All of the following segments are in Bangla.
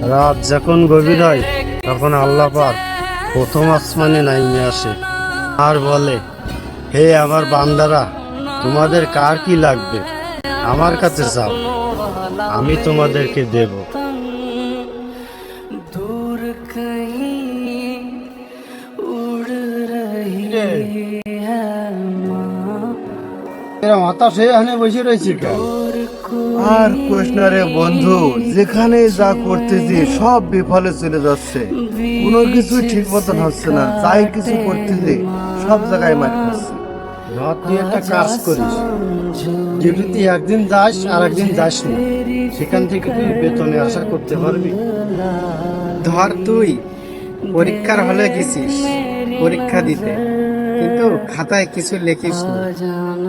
রাত যখন গভীর হয় তখন আল্লাহ পাক প্রথম আসমানে নামিয়ে আসে আর বলে, হে আমার বান্দারা, তোমাদের কার কি লাগবে আমার কাছে চাও, আমি তোমাদেরকে দেব। दूर कहीं उड़ रही है माँ এরকম হতাশ হয়ে এখানে বসে রয়েছি কেন? और আর কোশনারে বন্ধু, যেখানে যা করতেছি সব বিফলে চলে যাচ্ছে, কোনো কিছু ঠিক মতন হচ্ছে না। যাই কিছু করতেছি সব জায়গায় মার খাচ্ছে। ধর তুই একটা কাজ করিস, ডিউটিতে একদিন যাস আর একদিন যাস না, সেখান থেকে তুই বেতনে আশা করতে পারবি? ধর তুই পরীক্ষার হলে গেছিস পরীক্ষা দিতে, কিন্তু খাতায় কিছু লিখিস না,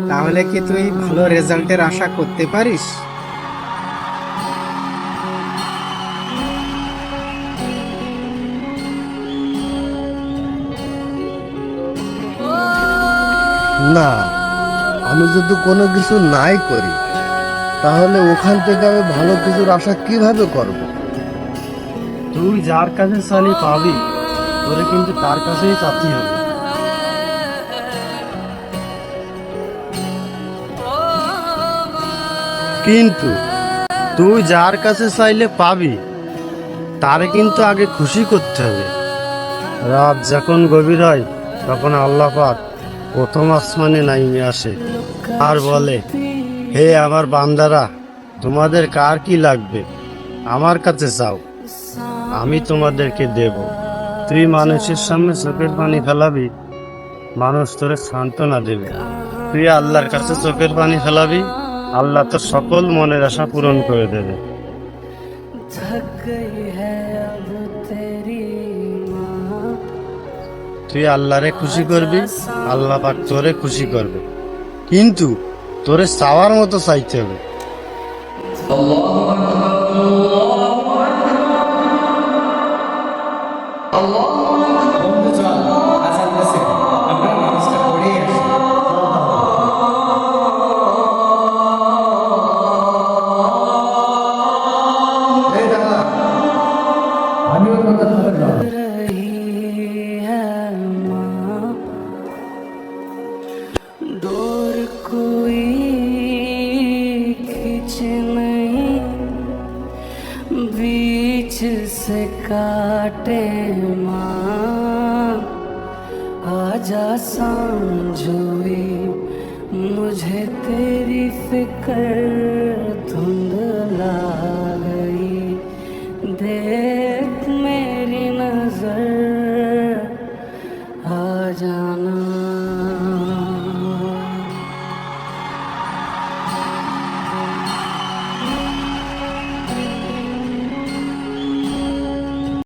তাহলে কি তুই ভালো রেজাল্টের আশা করতে পারিস? না, আমি যদি কোনো কিছু নাই করি তাহলে ওখান থেকে আমি ভালো কিছুর আশা কিভাবে করব? তুই যার কাছে চালি পাবি, তোরে কিন্তু তার কাছেই চাচ্ছি হবে। কিন্তু তুই যার কাছে চাইলে পাবি, তারে কিন্তু আগে খুশি করতে হবে। রাত যখন গভীর হয় তখন আল্লাহ পাক প্রথম আসমানে নামিয়ে আসে আর বলে, হে আমার বান্দারা, তোমাদের কার কি লাগবে আমার কাছে চাও, আমি তোমাদেরকে দেব। তুই মানুষের সামনে চোখের পানি ফেলাবি, মানুষ তোরে সান্ত্বনা দেবে। তুই আল্লাহর কাছে চোখের পানি ফেলাবি, আল্লাহ তোর সকল মনের আশা পূরণ করে দেবে। थक गई है अब तेरी माँ তুই আল্লাহরে খুশি করবি, আল্লাহ পাক তোরে খুশি করবে, কিন্তু তোরে চাওয়ার মতো চাইতে হবে। रही है माँ डोर कोई खींच नहीं बीच से काटे माँ आजा समझोई मुझे तेरी फिक्र धुंधला गई देख मेरी नजर